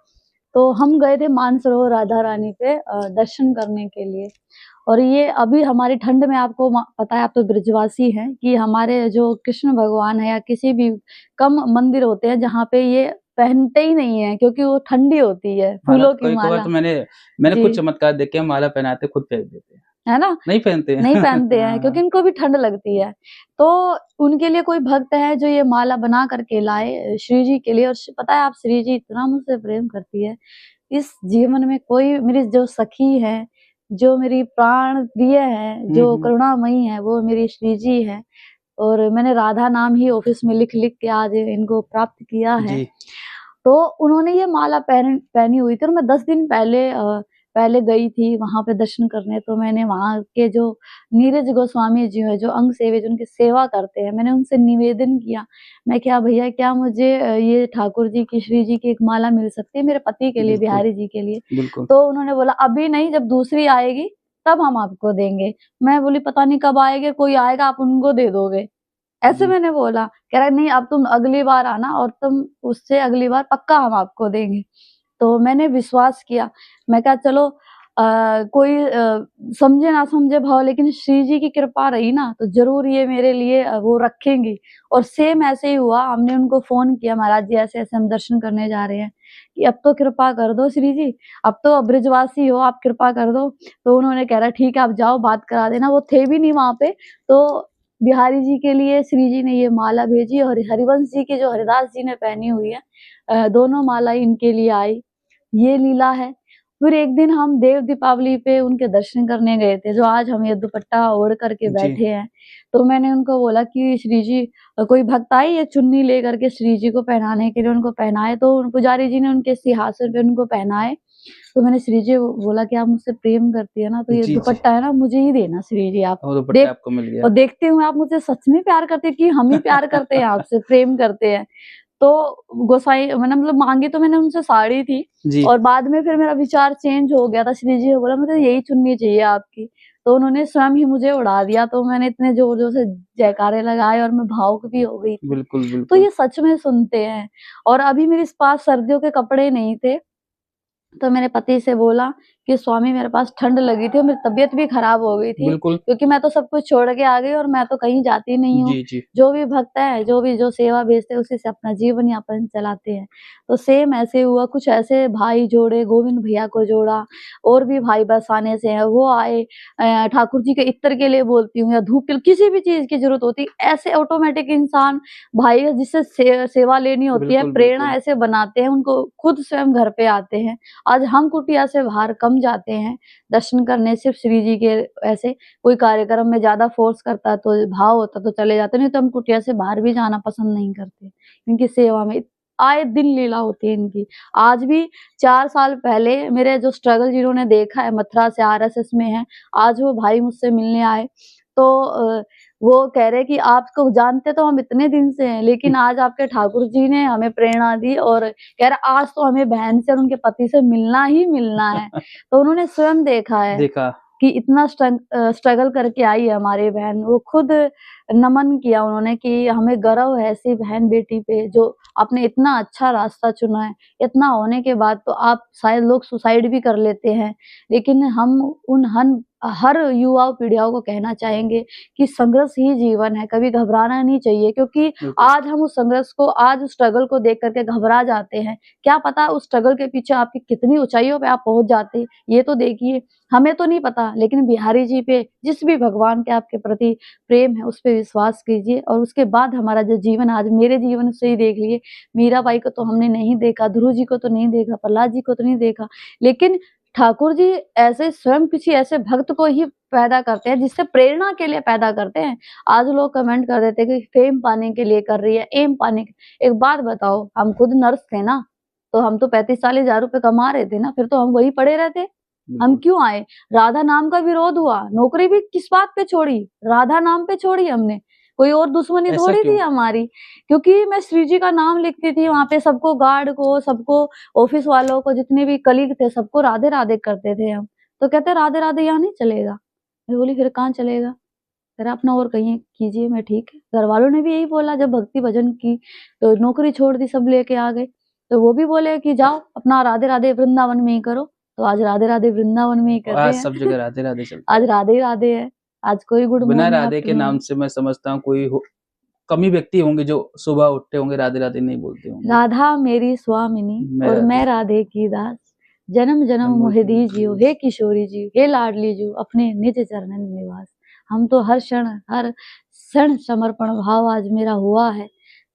तो हम गए थे मानसरोवर राधा रानी पे दर्शन करने के लिए। और ये अभी हमारी ठंड में, आपको पता है, आप तो ब्रजवासी हैं, कि हमारे जो कृष्ण भगवान है या किसी भी कम मंदिर होते हैं जहाँ पे ये पहनते ही नहीं है, क्योंकि वो ठंडी होती है, माला फूलों तो की कई-कभार माला। तो मैंने खुद जी, चमत्कार देखे हैं, माला पहनाते खुद फेंक देते हैं। है ना? नहीं पहनते हैं। नहीं पहनते हैं, क्योंकि हाँ, इनको भी ठंड लगती है। तो उनके लिए कोई भक्त है जो ये माला बना करके लाए श्री जी के लिए। और पता है, आप, श्री जी इतना मुझसे प्रेम करती है, इस जीवन में कोई मेरी जो सखी है, जो मेरी प्राण प्रिय है, हुँ, जो हुँ। करुणामयी है, वो मेरी श्री जी है। और मैंने राधा नाम ही ऑफिस में लिख-लिख के आज इनको प्राप्त किया है। जी, तो उन्होंने ये माला पहनी हुई थी, और मैं 10 दिन पहले गई थी वहाँ पे दर्शन करने। तो मैंने वहाँ के जो नीरज गोस्वामी जी हैं, जो अंग सेवे, जिनकी सेवा करते हैं, मैंने उनसे निवेदन किया। मैं, क्या भैया, क्या मुझे ये ठाकुर जी की, श्री जी की एक माला मिल सकती है मेरे पति के लिए, बिल्कुल, बिहारी जी के लिए? बिल्कुल। तो उन्होंने बोला, अभी नहीं, जब दूसरी आएगी तब हम आपको देंगे। मैं बोली, पता नहीं कब आएगी, कोई आएगा आप उनको दे दोगे? ऐसे जी, मैंने बोला। कह रहा, नहीं, अब तुम अगली बार आना और तुम उससे अगली बार पक्का हम आपको देंगे। तो मैंने विश्वास किया। मैं कहा, चलो, कोई समझे ना समझे भाव, लेकिन श्री जी की कृपा रही ना, तो ज़रूर ये मेरे लिए वो रखेंगी। और सेम ऐसे ही हुआ। हमने उनको फ़ोन किया, महाराज जी ऐसे-ऐसे हम दर्शन करने जा रहे हैं, कि अब तो कृपा कर दो श्री जी, अब तो ब्रजवासी हो, आप कृपा कर दो। तो उन्होंने कह रहा, ठीक है, आप जाओ, बात करा देना। वो थे भी नहीं वहाँ पे। तो बिहारी जी के लिए श्री जी ने ये माला भेजी, और हरिवंश जी की, जो हरिदास जी ने पहनी हुई है, दोनों माला इनके लिए आई। ये लीला है। फिर एक दिन हम देव दीपावली पे उनके दर्शन करने गए थे, जो आज हम ये दुपट्टा ओढ़ करके जी, बैठे हैं। तो मैंने उनको बोला कि श्री जी, कोई भक्त आई ये चुन्नी लेकर के श्री जी को पहनाने के लिए, उनको पहनाए। तो पुजारी जी ने उनके सिंहासन पे उनको पहनाए। तो मैंने श्री जी को बोला कि आप मुझसे प्रेम करती है ना, तो ये जी, जी। दुपट्टा है ना, मुझे ही देना श्री जी आप। वो दुपट्टा देख आपको मिल गया। और देखते हुए आप मुझसे सच में प्यार करते हैं कि हम ही प्यार करते हैं आपसे, प्रेम करते हैं। तो गोसाई मैंने मतलब मांगी तो मैंने उनसे साड़ी थी जी। और बाद में फिर मेरा विचार चेंज हो गया था। श्री जी ने बोला मुझे यही चुन्नी चाहिए आपकी, तो उन्होंने स्वयं ही मुझे उड़ा दिया। तो मैंने इतने जोर-जोर से जयकारे लगाए और मैं भावुक भी हो गई थी। बिल्कुल, तो बिल्कुल। ये सच में सुनते हैं। और अभी मेरे पास सर्दियों के कपड़े नहीं थे, तो मैंने पति से बोला कि स्वामी मेरे पास ठंड लगी थी और मेरी तबीयत भी खराब हो गई थी, बिल्कुल। क्योंकि मैं तो सब कुछ छोड़ के आ गई और मैं तो कहीं जाती नहीं हूँ। जी, जी। जो भी भक्त है, जो सेवा भेजते हैं उसी से अपना जीवन यापन चलाते हैं। तो सेम ऐसे हुआ, कुछ ऐसे भाई जोड़े, गोविंद भैया को जोड़ा और भी भाई बरसाने से हैं, वो आए। ठाकुर जी के इत्र के लिए बोलती हूँ या धूप के लिए, किसी भी चीज़ की ज़रूरत होती है, ऐसे ऑटोमेटिक इंसान भाई जिससे सेवा लेनी होती है, बिल्कुल, प्रेरणा बिल्कुल। ऐसे बनाते हैं, उनको खुद स्वयं घर पे आते हैं। आज हम कुटिया से बाहर कम जाते हैं दर्शन करने, सिर्फ श्री जी के ऐसे कोई कार्यक्रम में ज़्यादा फ़ोर्स करता है तो भाव होता तो चले जाते, नहीं तो हम कुटिया से बाहर भी जाना पसंद नहीं करते। इनकी सेवा में आए दिन लीला होती है इनकी। आज भी 4 साल पहले मेरे जो स्ट्रगल जिन्होंने देखा है, मथुरा से आरएसएस में हैं, आज वो भाई मुझसे मिलने आए। तो वो कह रहे कि आपको जानते तो हम इतने दिन से हैं, लेकिन आज आपके ठाकुर जी ने हमें प्रेरणा दी और कह रहा आज तो हमें बहन से और उनके पति से मिलना ही मिलना है। तो उन्होंने स्वयं देखा है देखा। कि इतना स्ट्रगल करके आई है हमारी बहन। वो खुद नमन किया उन्होंने कि हमें गर्व है ऐसी बहन-बेटी पे जो आपने इतना अच्छा रास्ता चुना है। इतना होने के बाद तो आप शायद लोग सुसाइड भी कर लेते हैं, लेकिन हम उन हर युवा पीढ़ियों को कहना चाहेंगे कि संघर्ष ही जीवन है, कभी घबराना नहीं चाहिए, क्योंकि बिल्कुल। आज हम उस संघर्ष को, आज उस स्ट्रगल को देख कर के घबरा जाते हैं। क्या पता उस स्ट्रगल के पीछे आपकी कितनी ऊँचाइयों पे आप पहुँच जाते, ये तो देखिए। हमें तो नहीं पता, लेकिन बिहारी जी पे, जिस भी भगवान के आपके प्रति प्रेम है, उस पे विश्वास कीजिए और उसके बाद हमारा जो जीवन, आज मेरे जीवन से ही देख लीजिए, मीराबाई को तो हमने नहीं देखा, ध्रुव जी को तो नहीं देखा, प्रहलाद जी को तो नहीं देखा, लेकिन ठाकुर जी ऐसे स्वयं किसी ऐसे भक्त को ही पैदा करते हैं जिससे प्रेरणा के लिए पैदा करते हैं। आज लोग कमेंट कर देते हैं कि फेम पाने के लिए कर रही है, एम पाने के। एक बात बताओ, हम खुद नर्स थे ना, तो हम तो 35-40 हज़ार रुपए कमा रहे थे ना, फिर तो हम वहीं पड़े रहते। हम बिल्कुल। क्यों आए? राधा नाम का विरोध हुआ, नौकरी भी किस बात पे छोड़ी? राधा नाम पे छोड़ी हमने, कोई और दुश्मनी ऐसा थोड़ी थी क्यों? हमारी। क्योंकि मैं श्री जी का नाम लिखती थी वहाँ पे, सबको, गार्ड को, सबको, ऑफिस वालों को, जितने भी कलीग थे सबको राधे-राधे करते थे हम। तो कहते राधे-राधे यहाँ नहीं चलेगा। मैं बोली फिर कहाँ चलेगा? कह रहा अपना और कहीं कीजिए। मैं ठीक है। घरवालों ने भी यही बोला, जब भक्ति भजन की तो नौकरी छोड़ दी, सब लेके आ गए। तो वो भी बोले कि जाओ अपना राधे-राधे वृंदावन में ही करो। तो आज राधे-राधे वृंदावन में ही कर आज रहे हैं। सब जगह राधे-राधे चलता आज है। राधे ही राधे है। आज कोई गुड बिना मॉर्निंग राधे के नाम आफ्टरनून। से मैं समझता हूँ कोई कम ही व्यक्ति होंगे जो सुबह उठते होंगे राधे-राधे नहीं बोलते होंगे। राधा मेरी स्वामिनी मैं और राधे मैं राधे की दास, जन्म जन्म मोहि दीजियो, हे किशोरी जी, हे लाडली जी, अपने निज चरणन निवास। हम तो हर क्षण समर्पण भाव आज मेरा हुआ है,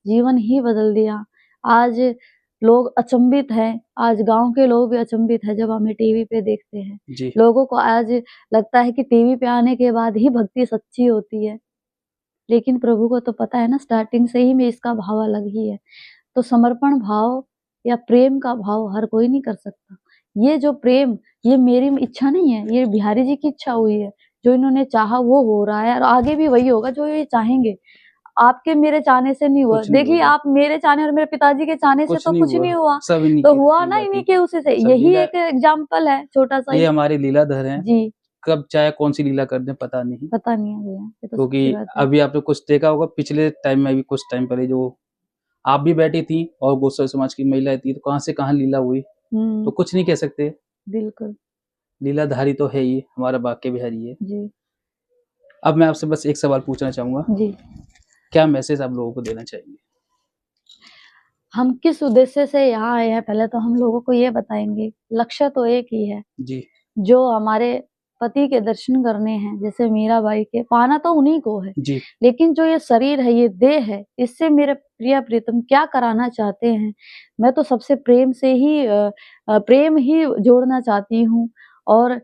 जीवन ही बदल दिया। आज लोग अचंभित हैं, आज गाँव के लोग भी अचंभित हैं जब हमें टीवी पे देखते हैं। जी। लोगों को आज लगता है कि टीवी पे आने के बाद ही भक्ति सच्ची होती है, लेकिन प्रभु को तो पता है ना, स्टार्टिंग से ही में इसका भाव अलग ही है। तो समर्पण भाव या प्रेम का भाव हर कोई नहीं कर सकता। ये जो प्रेम, ये मेरी इच्छा नहीं है, ये बिहारी जी की इच्छा हुई है। जो इन्होंने चाहा वो हो रहा है और आगे भी वही होगा जो ये चाहेंगे। आपके मेरे चाहने से नहीं हुआ। कुछ नहीं देखिए होगा। आप मेरे चाहने और मेरे पिताजी के चाहने से कुछ तो नहीं कुछ हुआ। नहीं हुआ। सब इन्हीं तो की हुआ ना लीला इन्हीं थी। के उसी से। सब यही लीला, एक एग्ज़ाम्पल है छोटा-सा ये ही। हमारे लीलाधर हैं। जी, कब चाहे कौन-सी लीला कर दें पता नहीं। पता नहीं है भैया, ये तो क्योंकि सच्ची बात है। अभी आपने कुछ देखा होगा पिछले टाइम में, अभी कुछ टाइम पहले जो आप भी बैठी थी और गोस्वामी समाज की महिलाएं थी, तो कहाँ से कहाँ लीला हुई। तो कुछ नहीं कह सकते, बिल्कुल। लीलाधारी तो है ही, हमारा बांके बिहारी है। जी, अब मैं आपसे बस एक सवाल पूछना चाहूंगा, जी। क्या मैसेज आप लोगों को देना चाहेंगे? हम किस उद्देश्य से यहाँ आए हैं, पहले तो हम लोगों को ये बताएँगे। लक्ष्य तो एक ही है, जी। जो हमारे पति के दर्शन करने हैं, जैसे मीराबाई के, पाना तो उन्हीं को है। जी। लेकिन जो ये शरीर है, ये देह है, इससे मेरे प्रिय प्रीतम क्या कराना चाहते हैं? मैं तो सबसे प्रेम से ही प्रेम ही जोड़ना चाहती हूँ। और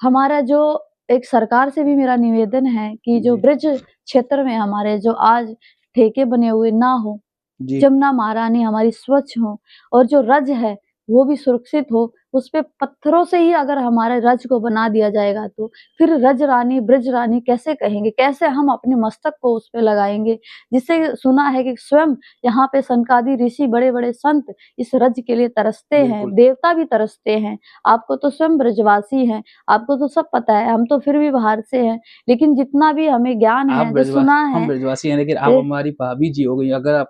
हमारा जो एक सरकार से भी मेरा निवेदन है कि जो जी। ब्रिज क्षेत्र में हमारे जो आज ठेके बने हुए ना हो, जी। जमुना महारानी हमारी स्वच्छ हो और जो रज है वो भी सुरक्षित हो, उस पे पत्थरों से ही अगर हमारे रज को बना दिया जाएगा तो फिर रज रानी, ब्रज रानी कैसे कहेंगे? कैसे हम अपने मस्तक को उस पे लगाएँगे? जिससे सुना है कि स्वयं यहाँ पे सनकादि ऋषि, बड़े-बड़े संत इस रज के लिए तरसते हैं, बिल्कुल। देवता भी तरसते हैं। आपको तो स्वयं ब्रजवासी हैं, आपको तो सब पता है, हम तो फिर भी बाहर से हैं। लेकिन जितना भी हमें ज्ञान आप है, जो ब्रजवा सुना हम है ब्रजवासी हैं, लेकिन आप ए हमारी भाभी जी हो गई। अगर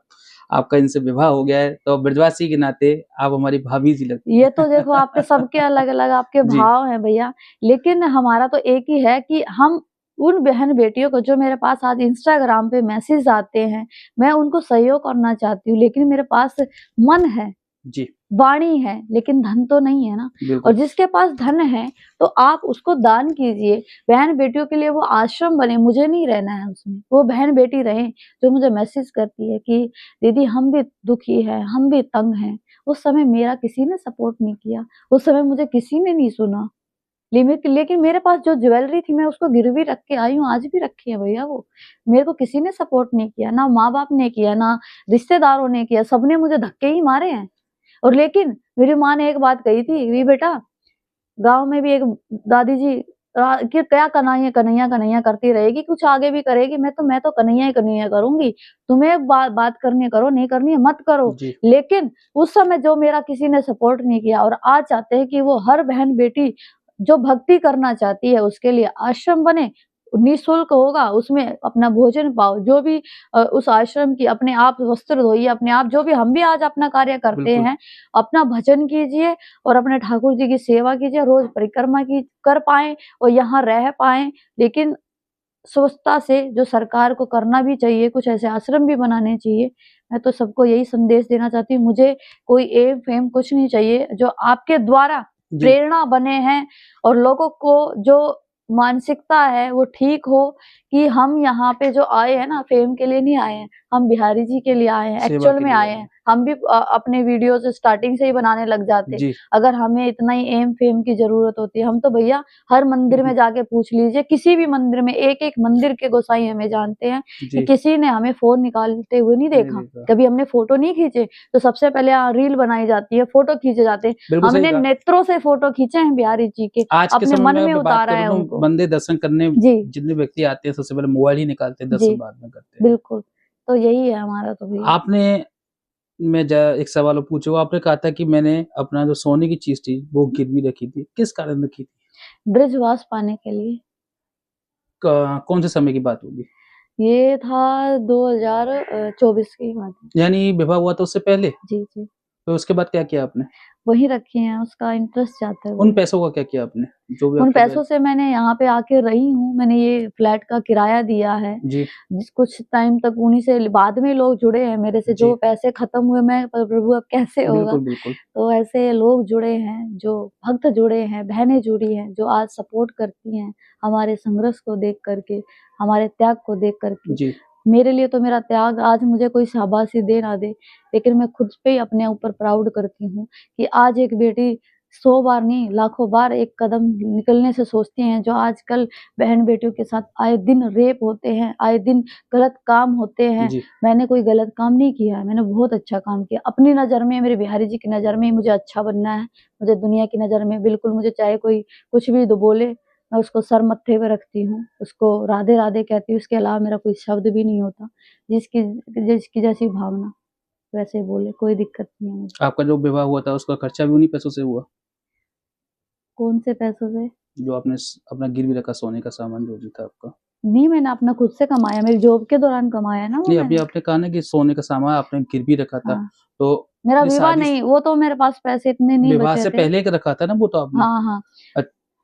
आपका इनसे विवाह हो गया है, तो ब्रजवासी के नाते आप हमारी भाभी जी लगती ये हैं। तो देखो आपके सबके अलग-अलग आपके जी, भाव हैं भैया, लेकिन हमारा तो एक ही है कि हम उन बहन-बेटियों को जो मेरे पास आज इंस्टाग्राम पे मैसेज आते हैं, मैं उनको सहयोग करना चाहती हूँ, लेकिन मेरे पास मन है, जी, वाणी है, लेकिन धन तो नहीं है ना। और बिल्कुल। जिसके पास धन है, तो आप उसको दान कीजिए। बहन-बेटियों के लिए वो आश्रम बने, मुझे नहीं रहना है उसमें। वो बहन-बेटी रहें, जो मुझे मैसेज करती है कि दीदी हम भी दुखी हैं, हम भी तंग हैं। उस समय मेरा किसी ने सपोर्ट नहीं किया, उस समय मुझे किसी ने नहीं सुना। लेकिन मेरे पास जो ज्वेलरी थी मैं उसको गिरवी रख के आई हूँ, आज भी रखी है भैया वो। मेरे को किसी ने सपोर्ट नहीं किया, ना माँ-बाप ने किया, ना रिश्तेदारों ने किया, सबने मुझे धक्के ही मारे हैं। और लेकिन मेरी माँ ने एक बात कही थी, "वी बेटा, गाँव में भी एक दादी जी कि क्या कन्हैया कन्हैया कन्हैया करती रहेगी, कुछ आगे भी करेगी, मैं तो कन्हैया ही कन्हैया करूँगी। तुम्हें बात करनी है करो, नहीं करनी है मत करो।" जी, लेकिन उस समय जो मेरा किसी ने सपोर्ट नहीं किया और आज चाहते हैं कि वो हर बहन-बेटी जो भक्ति करना चाहती है उसके लिए आश्रम बने, निःशुल्क होगा, उसमें अपना भोजन पाओ, जो भी उस आश्रम की अपने आप वस्त्र धोइए, अपने आप जो भी हम भी आज अपना कार्य करते बिल्कुल। हैं, अपना भजन कीजिए और अपने ठाकुर जी की सेवा कीजिए, रोज़ परिक्रमा की कर पाएँ और यहाँ रह पाएँ। लेकिन स्वच्छता से जो सरकार को करना भी चाहिए, कुछ ऐसे आश्रम भी बनाने चाहिए। मैं तो सबको यही संदेश देना चाहती हूँ, मुझे कोई एम-फेम कुछ नहीं चाहिए, जो आपके द्वारा जी, प्रेरणा बने हैं और लोगों को जो मानसिकता है वो ठीक हो कि हम यहाँ पे जो आए हैं ना, फेम के लिए नहीं आए हैं, हम बिहारी जी के लिए आए हैं, सेवा एक्चुअल के में लिए आए आए हैं। हैं। हम भी अपने वीडियोज़ स्टार्टिंग से ही बनाने लग जाते, जी, अगर हमें इतना ही एम-फेम की ज़रूरत होती। हम तो भैया हर मंदिर में जाके पूछ लीजिए, किसी भी मंदिर में एक-एक मंदिर के गोसाई हमें जानते हैं कि जी, किसी ने हमें फ़ोन निकालते हुए नहीं नहीं देखा। देखा। कभी हमने फ़ोटो नहीं खींचे, तो सबसे पहले रील बनाई जाती है, फ़ोटो खींचे जाते हैं। बिल्कुल सही हमने कहा। नेत्रों से फ़ोटो खींचे हैं बिहारी जी के, आज के अपने समय में मन में अगर बात उतारा करूँ है तो उनको। बंदे दर्शन करने जी, जितने व्यक्ति आते हैं, सबसे पहले मोबाइल ही निकालते हैं, जी, दर्शन बाद में करते हैं। बिल्कुल। तो यही है हमारा तो भैया। आपने मैं ज एक सवाल और पूछूँगा, आपने कहा था कि मैंने अपना जो सोने की चीज़ थी, वो गिरवी रखी थी। किस कारण रखी थी? ब्रजवास पाने के लिए। क कौन से समय की बात होगी? ये था 2024 की बात है। यानी विवाह हुआ था उससे पहले? जी, जी। तो उसके बाद क्या किया आपने? वही रखी हैं, उसका इंटरेस्ट जाता है उन भैया। पैसों का क्या किया आपने? जो भी उन आपके पैसों से मैंने यहाँ पे आके रही हूँ, मैंने ये फ्लैट का किराया दिया है। जी, कुछ टाइम तक उन्हीं से बाद में लोग जुड़े हैं मेरे से, जी। जो पैसे खत्म हुए मैं प्रभु अब कैसे होगा? बिल्कुल, बिल्कुल। तो ऐसे लोग जुड़े हैं, जो भक्त जुड़े हैं, बहनें जुड़ी हैं, जो आज सपोर्ट करती हैं, हमारे संघर्ष को देख कर के, हमारे त्याग को देख कर के। जी, मेरे लिए तो मेरा त्याग आज मुझे कोई शाबाशी दे ना दे, लेकिन मैं खुद पे ही अपने ऊपर प्राउड करती हूँ कि आज एक बेटी 100 बार नहीं, लाखों बार एक कदम निकलने से सोचती हैं, जो आजकल बहन-बेटियों के साथ आए दिन रेप होते हैं, आए दिन गलत काम होते हैं। जी, मैंने कोई गलत काम नहीं किया है, मैंने बहुत अच्छा काम किया। अपनी नज़र में, मेरे बिहारी जी की नज़र में मुझे अच्छा बनना है, मुझे दुनिया की नज़र में बिल्कुल मुझे चाहे कोई कुछ भी बोले, मैं उसको सर मत्थे पे रखती हूँ, उसको राधे-राधे कहती हूँ, उसके अलावा मेरा कोई शब्द भी नहीं होता। जिसकी जिसकी जैसी भावना, वैसे बोले, कोई दिक्कत नहीं है मुझे। आपका जो विवाह हुआ था उसका खर्चा भी उन्हीं पैसों से हुआ? कौन से पैसों से? जो आपने अपना गिरवी रखा सोने का सामान जो भी था आपका? नहीं, मैंने अपना खुद से कमाया, मेरी जॉब के दौरान कमाया ना वो नहीं, अभी मैंने। आपने कहा ना कि सोने का सामान आपने गिरवी रखा था, हाँ, तो मेरा ये विवाह शादी नहीं, वो तो मेरे पास पैसे इतने नहीं विवाह बचे से थे। पहले का रखा था ना वो तो आपने? हाँ, हाँ।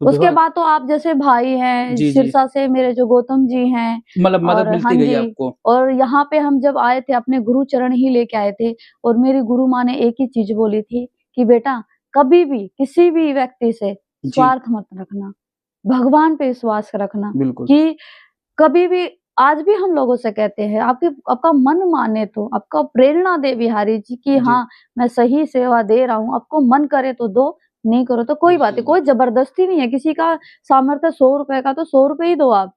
तो उसके विवाह बाद तो आप जैसे भाई हैं, जी, जी। सिरसा से मेरे जो गौतम जी हैं मतलब मदद और हाँ मिलती गई जी, आपको। और यहाँ पे हम जब आए थे अपने गुरु चरण ही लेके आए थे और मेरी गुरु माँ ने एक ही चीज़ बोली थी कि बेटा कभी भी किसी भी व्यक्ति से जी, स्वार्थ मत रखना, भगवान पे विश्वास रखना बिल्कुल। कि कभी भी आज भी हम लोगों से कहते हैं आपका मन माने तो, आपका प्रेरणा दे बिहारी जी कि जी, हाँ, मैं सही सेवा दे रहा हूँ, आपको मन करे तो दो, नहीं करो तो कोई बात नहीं, कोई ज़बरदस्ती नहीं है, किसी का सामर्थ्य ₹100 का तो ₹100 ही दो आप।